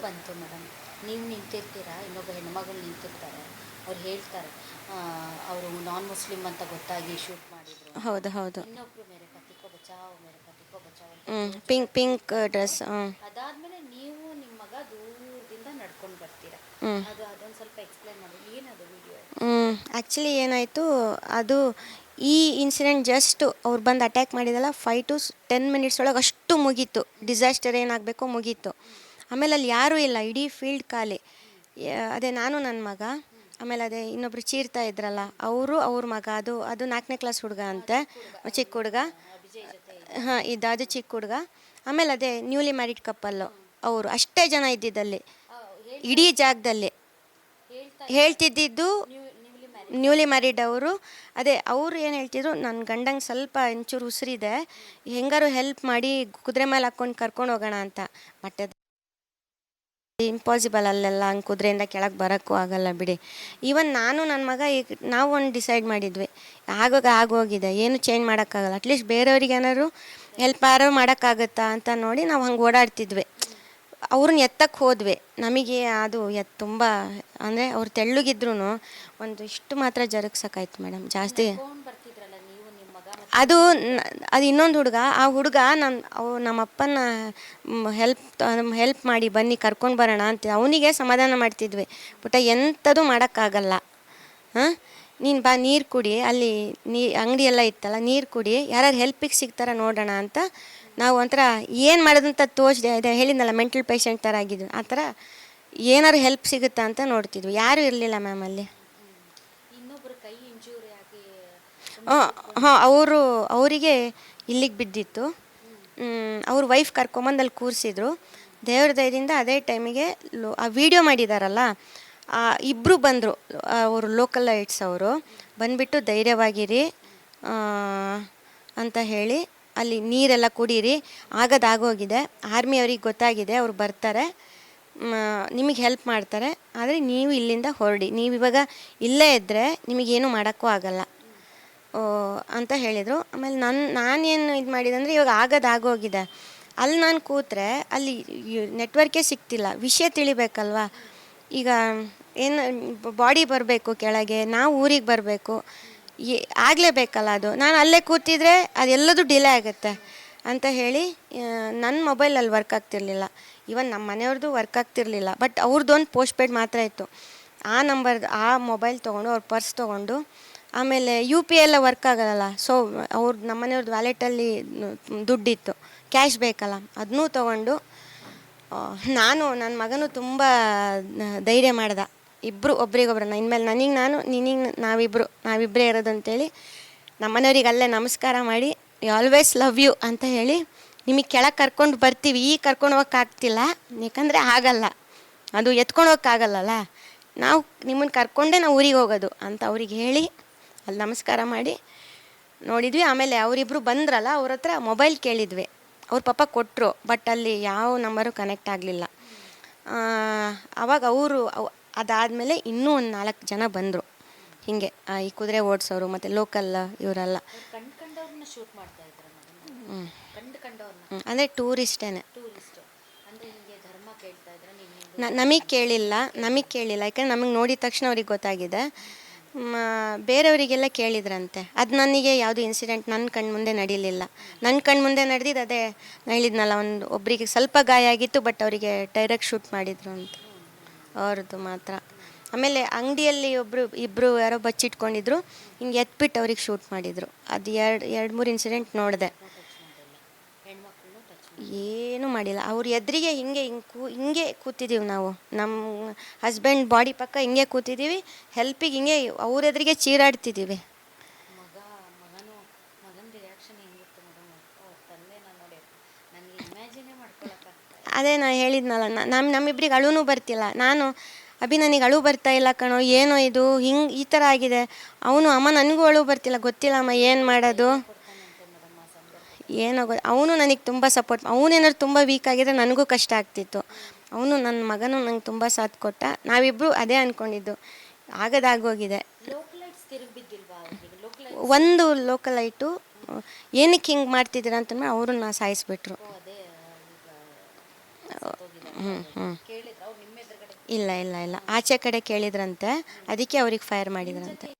ಬಂತು ಮೇಡಮ್. ನೀವು ನಿಂತಿರ್ತೀರಾ, ಇನ್ನೊಬ್ಬ ಹೆಣ್ಮಗಳು ನಿಂತಿರ್ತಾರೆ, ಅವ್ರು ಹೇಳ್ತಾರೆ ಅವರು ನಾನ್ ಮುಸ್ಲಿಮ್ ಅಂತ ಗೊತ್ತಾಗಿ ಶೂಟ್ ಮಾಡಿದ್ರು ಅಂತ. ಹೌದು ಹೌದು. ಇನ್ನೊಬ್ರು ಮೇರೆ ಪತಿಕೋ ಬಚಾವ್ ಮೇರೆ ಪತಿಕೋ ಬಚಾವ್ ಅಂತ ಪಿಂಕ್ ಪಿಂಕ್ ಕೂತ್ಕೊಂಡು, ಡ್ರೆಸ್. ಅದಾದ್ಮೇಲೆ ನೀವು ನಿಮ್ಮ ಮಗ ದೂರದಿಂದ ನಡ್ಕೊಂಡು ಬರ್ತೀರಾ. ಅದೊಂದು ಸ್ವಲ್ಪ ಎಕ್ಸ್ಪ್ಲೈನ್ ಮಾಡಿ, ಏನದು ವಿಡಿಯೋ? ಆ್ಯಕ್ಚುಲಿ ಏನಾಯಿತು, ಅದು ಈ ಇನ್ಸಿಡೆಂಟ್ ಜಸ್ಟ್ ಅವ್ರು ಬಂದು ಅಟ್ಯಾಕ್ ಮಾಡಿದಲ್ಲ 5 to 10 ಮಿನಿಟ್ಸ್ ಒಳಗೆ ಅಷ್ಟು ಮುಗೀತು. ಡಿಸಾಸ್ಟರ್ ಏನಾಗಬೇಕೋ ಮುಗೀತು. ಆಮೇಲೆ ಅಲ್ಲಿ ಯಾರೂ ಇಲ್ಲ, ಇಡೀ ಫೀಲ್ಡ್ ಖಾಲಿ. ಅದೇ ನಾನು ನನ್ನ ಮಗ, ಆಮೇಲೆ ಅದೇ ಇನ್ನೊಬ್ರು ಚೀರ್ತಾ ಇದ್ರಲ್ಲ ಅವರು, ಅವ್ರ ಮಗ, ಅದು 4ನೇ ಕ್ಲಾಸ್ ಹುಡುಗ ಅಂತೆ, ಚಿಕ್ಕ ಹುಡುಗ. ಹಾಂ, ಅದು ಚಿಕ್ಕ ಹುಡುಗ. ಆಮೇಲೆ ಅದೇ ನ್ಯೂಲಿ ಮ್ಯಾರಿಡ್ ಕಪ್ಪಲ್ಲು, ಅವರು ಅಷ್ಟೇ ಜನ ಇದ್ದಿದ್ದಲ್ಲಿ ಇಡೀ ಜಾಗದಲ್ಲಿ. ಹೇಳ್ತಿದ್ದಿದ್ದು ನ್ಯೂಲಿ ಮ್ಯಾರಿಡ್ ಅವರು. ಅದೇ ಅವ್ರು ಏನು ಹೇಳ್ತಿದ್ರು, ನನ್ನ ಗಂಡಂಗೆ ಸ್ವಲ್ಪ ಒಂಚೂರು ಉಸಿರಿದೆ, ಹೆಂಗಾರು ಹೆಲ್ಪ್ ಮಾಡಿ ಕುದುರೆ ಮೇಲೆ ಹಾಕ್ಕೊಂಡು ಕರ್ಕೊಂಡು ಹೋಗೋಣ ಅಂತ. ಬಟ್ ಅದು ಇಂಪಾಸಿಬಲ್, ಅಲ್ಲೆಲ್ಲ ಹಂಗೆ ಕುದುರೆಯಿಂದ ಕೆಳಗೆ ಬರೋಕ್ಕೂ ಆಗಲ್ಲ ಬಿಡಿ. ಈವನ್ ನಾನು ನನ್ನ ಮಗ ಈಗ ನಾವು ಒಂದು ಡಿಸೈಡ್ ಮಾಡಿದ್ವಿ, ಆಗೋಗಿದೆ, ಏನು ಚೇಂಜ್ ಮಾಡೋಕ್ಕಾಗಲ್ಲ, ಅಟ್ಲೀಸ್ಟ್ ಬೇರೆಯವ್ರಿಗೆ ಏನಾದ್ರು ಹೆಲ್ಪ್ ಮಾಡೋಕ್ಕಾಗತ್ತಾ ಅಂತ ನೋಡಿ ನಾವು ಹಂಗೆ ಓಡಾಡ್ತಿದ್ವಿ. ಅವ್ರನ್ನ ಎತ್ತಕ್ಕೆ ಹೋದ್ವಿ. ನಮಗೆ ಅದು ತುಂಬ ಅಂದರೆ ಅವ್ರು ತೆಳ್ಳಗಿದ್ರು ಒಂದು ಇಷ್ಟು ಮಾತ್ರ ಜರುಗ್ಸೋಕ್ಕಾಯ್ತು ಮೇಡಮ್, ಜಾಸ್ತಿ. ಅದು ಇನ್ನೊಂದು ಹುಡುಗ, ಆ ಹುಡುಗ ನಮ್ಮಪ್ಪನ ಹೆಲ್ಪ್ ಮಾಡಿ ಬನ್ನಿ ಕರ್ಕೊಂಡು ಬರೋಣ ಅಂತ ಅವನಿಗೆ ಸಮಾಧಾನ ಮಾಡ್ತಿದ್ವಿ. ಪುಟ್ಟ ಎಂಥದ್ದು ಮಾಡೋಕ್ಕಾಗಲ್ಲ, ಹಾಂ, ನೀನು ಬಾ ನೀರು ಕುಡಿ, ಅಲ್ಲಿ ಅಂಗಡಿ ಎಲ್ಲ ಇತ್ತಲ್ಲ, ನೀರು ಕುಡಿ, ಯಾರು ಹೆಲ್ಪಿಗೆ ಸಿಗ್ತಾರ ನೋಡೋಣ ಅಂತ ನಾವು ಒಂಥರ ಏನು ಮಾಡೋದಂತ ತೋಚದೆ, ಅದೇ ಹೇಳಿದ್ನಲ್ಲ ಮೆಂಟಲ್ ಪೇಷಂಟ್ ಥರ ಆಗಿದ್ದು, ಆ ಥರ ಏನಾದ್ರು ಹೆಲ್ಪ್ ಸಿಗುತ್ತಾ ಅಂತ ನೋಡ್ತಿದ್ವಿ. ಯಾರೂ ಇರಲಿಲ್ಲ ಮ್ಯಾಮ್ ಅಲ್ಲಿ. ಹಾಂ, ಅವರಿಗೆ ಇಲ್ಲಿಗೆ ಬಿದ್ದಿತ್ತು. ಅವ್ರ ವೈಫ್ ಕರ್ಕೊಂಬಂದು ಅಲ್ಲಿ ಕೂರಿಸಿದ್ರು. ದೇವ್ರ ದಯದಿಂದ ಅದೇ ಟೈಮಿಗೆ ಆ ವಿಡಿಯೋ ಮಾಡಿದಾರಲ್ಲ, ಇಬ್ಬರು ಬಂದರು, ಅವರು ಲೋಕಲ್ ಲೈಟ್ಸ್ ಅವರು ಬಂದುಬಿಟ್ಟು ಧೈರ್ಯವಾಗಿರಿ ಅಂತ ಹೇಳಿ, ಅಲ್ಲಿ ನೀರೆಲ್ಲ ಕುಡೀರಿ, ಆಗೋಗಿದೆ, ಆರ್ಮಿ ಅವ್ರಿಗೆ ಗೊತ್ತಾಗಿದೆ, ಅವ್ರು ಬರ್ತಾರೆ, ನಿಮಗೆ ಹೆಲ್ಪ್ ಮಾಡ್ತಾರೆ, ಆದರೆ ನೀವು ಇಲ್ಲಿಂದ ಹೊರಡಿ, ನೀವು ಇವಾಗ ಇಲ್ಲೇ ಇದ್ದರೆ ನಿಮಗೇನು ಮಾಡೋಕ್ಕೂ ಆಗಲ್ಲ ಅಂತ ಹೇಳಿದರು. ಆಮೇಲೆ ನಾನೇನು ಇದು ಮಾಡಿದೆ ಅಂದರೆ, ಇವಾಗ ಆಗೋಗಿದೆ, ಅಲ್ಲಿ ನಾನು ಕೂತ್ರೆ ಅಲ್ಲಿ ನೆಟ್ವರ್ಕೇ ಸಿಗ್ತಿಲ್ಲ, ವಿಷಯ ತಿಳಿಬೇಕಲ್ವ. ಈಗ ಏನು ಬಾಡಿ ಬರಬೇಕು ಕೆಳಗೆ, ನಾವು ಊರಿಗೆ ಬರಬೇಕು, ಆಗಲೇಬೇಕಲ್ಲ, ಅದು ನಾನು ಅಲ್ಲೇ ಕೂತಿದ್ರೆ ಅದೆಲ್ಲದೂ ಡಿಲೇ ಆಗುತ್ತೆ ಅಂತ ಹೇಳಿ ನನ್ನ ಮೊಬೈಲಲ್ಲಿ ವರ್ಕ್ ಆಗ್ತಿರ್ಲಿಲ್ಲ. ಇವನ್ ನಮ್ಮ ಮನೆಯವ್ರದ್ದು ವರ್ಕ್ ಆಗ್ತಿರ್ಲಿಲ್ಲ, ಬಟ್ ಅವ್ರದ್ದೊಂದು ಪೋಸ್ಟ್ ಪೇಯ್ಡ್ ಮಾತ್ರ ಇತ್ತು. ಆ ಮೊಬೈಲ್ ತೊಗೊಂಡು, ಅವ್ರ ಪರ್ಸ್ ತೊಗೊಂಡು, ಆಮೇಲೆ UPI ಎಲ್ಲ ವರ್ಕ್ ಆಗಲ್ಲ, ಸೊ ನಮ್ಮ ಮನೆಯವ್ರದ್ದು ವ್ಯಾಲೆಟಲ್ಲಿ ದುಡ್ಡಿತ್ತು, ಕ್ಯಾಶ್ ಬೇಕಲ್ಲ, ಅದನ್ನೂ ತೊಗೊಂಡು ನಾನು ನನ್ನ ಮಗನೂ ತುಂಬ ಧೈರ್ಯ ಮಾಡ್ದೆ. ಇಬ್ಬರು ಒಬ್ರಿಗೊಬ್ರು, ಇನ್ಮೇಲೆ ನಿನಗೆ ನಾವಿಬ್ಬರೇ ಇರೋದು ಅಂತೇಳಿ ನಮ್ಮ ಮನೆಯವ್ರಿಗೆ ಅಲ್ಲೇ ನಮಸ್ಕಾರ ಮಾಡಿ, ಆಲ್ವೇಸ್ ಲವ್ ಯು ಅಂತ ಹೇಳಿ, ನಿಮಗೆ ಕೆಳಗೆ ಕರ್ಕೊಂಡು ಬರ್ತೀವಿ, ಈಗ ಕರ್ಕೊಂಡು ಹೋಗೋಕ್ಕಾಗ್ತಿಲ್ಲ, ಯಾಕಂದರೆ ಆಗಲ್ಲ, ಅದು ಎತ್ಕೊಂಡು ಹೋಗೋಕ್ಕಾಗಲ್ಲಲ್ಲ, ನಾವು ನಿಮ್ಮನ್ನು ಕರ್ಕೊಂಡೇ ನಾವು ಊರಿಗೆ ಹೋಗೋದು ಅಂತ ಅವ್ರಿಗೆ ಹೇಳಿ ಅಲ್ಲಿ ನಮಸ್ಕಾರ ಮಾಡಿ ನೋಡಿದ್ವಿ. ಆಮೇಲೆ ಅವರಿಬ್ಬರು ಬಂದ್ರಲ್ಲ, ಅವ್ರ ಹತ್ರ ಮೊಬೈಲ್ ಕೇಳಿದ್ವಿ, ಅವ್ರ ಪಾಪ ಕೊಟ್ಟರು, ಬಟ್ ಅಲ್ಲಿ ಯಾವ ನಂಬರು ಕನೆಕ್ಟ್ ಆಗಲಿಲ್ಲ. ಆವಾಗ ಅದಾದಮೇಲೆ ಇನ್ನೂ ಒಂದು 4 ಜನ ಬಂದರು, ಹೀಗೆ ಈ ಕುದುರೆ ಓಡಿಸೋರು ಮತ್ತು ಲೋಕಲ್ ಇವರೆಲ್ಲ. ಅಂದರೆ ಟೂರಿಸ್ಟೇನೆ. ನಮಗೆ ಕೇಳಿಲ್ಲ, ಯಾಕಂದ್ರೆ ನಮಗೆ ನೋಡಿದ ತಕ್ಷಣ ಅವ್ರಿಗೆ ಗೊತ್ತಾಗಿದೆ. ಬೇರೆಯವರಿಗೆಲ್ಲ ಕೇಳಿದ್ರಂತೆ. ಅದು ನನಗೆ ಯಾವುದು ಇನ್ಸಿಡೆಂಟ್ ನನ್ನ ಕಣ್ಣು ಮುಂದೆ ನಡೀಲಿಲ್ಲ. ನನ್ನ ಕಣ್ಣು ಮುಂದೆ ನಡೆದಿದ್ದು ಅದೇ ನಾನು ಹೇಳಿದ್ನಲ್ಲ, ಒಬ್ಬರಿಗೆ ಸ್ವಲ್ಪ ಗಾಯ ಆಗಿತ್ತು, ಬಟ್ ಅವರಿಗೆ ಡೈರೆಕ್ಟ್ ಶೂಟ್ ಮಾಡಿದರು ಅಂತ, ಅವ್ರದ್ದು ಮಾತ್ರ. ಆಮೇಲೆ ಅಂಗಡಿಯಲ್ಲಿ ಇಬ್ಬರು ಯಾರೋ ಬಚ್ಚಿಟ್ಕೊಂಡಿದ್ರು, ಹಿಂಗೆ ಎತ್ಬಿಟ್ಟು ಅವ್ರಿಗೆ ಶೂಟ್ ಮಾಡಿದರು. ಅದು 2-3 ಇನ್ಸಿಡೆಂಟ್ ನೋಡಿದೆ, ಏನೂ ಮಾಡಿಲ್ಲ. ಅವ್ರ ಎದುರಿಗೆ ಹಿಂಗೆ ಕೂತಿದ್ದೀವಿ ನಾವು, ನಮ್ಮ ಹಸ್ಬೆಂಡ್ ಬಾಡಿ ಪಕ್ಕ ಹಿಂಗೆ ಕೂತಿದ್ದೀವಿ, ಹೆಲ್ಪಿಗೆ ಹಿಂಗೆ ಅವ್ರ ಎದುರಿಗೆ ಚೀರಾಡ್ತಿದ್ದೀವಿ. ಅದೇ ನಾನು ಹೇಳಿದ್ನಲ್ಲ, ನಮ್ಮಿಬ್ರಿಗೆ ಅಳುನೂ ಬರ್ತಿಲ್ಲ. ನಾನು ನನಗೆ ಅಳು ಬರ್ತಾ ಇಲ್ಲ ಕಣೋ, ಏನೋ ಇದು ಈ ಥರ ಆಗಿದೆ. ಅಮ್ಮ ನನಗೂ ಅಳು ಬರ್ತಿಲ್ಲ, ಗೊತ್ತಿಲ್ಲ ಅಮ್ಮ ಏನು ಮಾಡೋದು, ಏನೋ ಅವನು ನನಗೆ ತುಂಬ ಸಪೋರ್ಟ್. ಅವನೇನಾದ್ರು ತುಂಬ ವೀಕ್ ಆಗಿದ್ರೆ ನನಗೂ ಕಷ್ಟ ಆಗ್ತಿತ್ತು. ನನ್ನ ಮಗನೂ ನಂಗೆ ತುಂಬ ಸಾಥ್ ಕೊಟ್ಟ. ನಾವಿಬ್ಬರು ಅದೇ ಅಂದ್ಕೊಂಡಿದ್ದು, ಆಗೋಗಿದೆ. ಒಂದು ಲೋಕಲ್ ಲೈಟು ಏನಕ್ಕೆ ಹಿಂಗೆ ಮಾಡ್ತಿದ್ದೀರ ಅಂತಂದ್ರೆ ಅವ್ರನ್ನ ಸಾಯಿಸ್ಬಿಟ್ರು. ಕೇಳಿದ್ರ ಅವ್ರು ನಿಮ್ಮ ಎದುರುಗಡೆ? ಇಲ್ಲ ಇಲ್ಲ ಇಲ್ಲ, ಆಚೆ ಕಡೆ ಕೇಳಿದ್ರಂತೆ, ಅದಕ್ಕೆ ಅವ್ರಿಗೆ ಫೈರ್ ಮಾಡಿದ್ರಂತೆ.